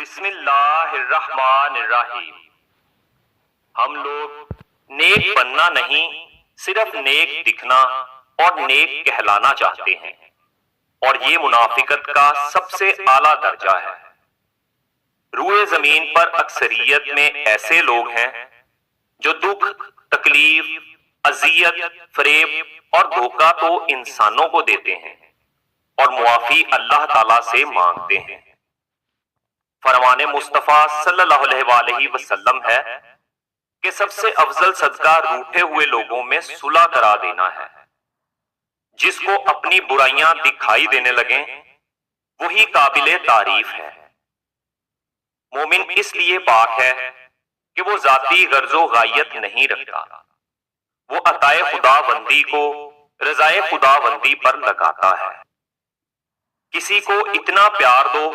بسم اللہ الرحمن الرحیم۔ ہم لوگ نیک بننا نہیں، صرف نیک دکھنا اور نیک کہلانا چاہتے ہیں، اور یہ منافقت کا سب سے اعلیٰ درجہ ہے۔ روئے زمین پر اکثریت میں ایسے لوگ ہیں جو دکھ، تکلیف، اذیت، فریب اور دھوکہ تو انسانوں کو دیتے ہیں اور معافی اللہ تعالیٰ سے مانگتے ہیں۔ فرمان مصطفیٰ صلی اللہ علیہ وآلہ وسلم ہے کہ سب سے افضل صدقہ روٹھے ہوئے لوگوں میں صلح کرا دینا ہے۔ جس کو اپنی برائیاں دکھائی دینے لگیں وہی قابل تعریف ہے۔ مومن اس لیے پاک ہے کہ وہ ذاتی غرض و غایت نہیں رکھتا، وہ عطائے خدا بندی کو رضائے خدا بندی پر لگاتا ہے۔ کسی کو اتنا پیار دو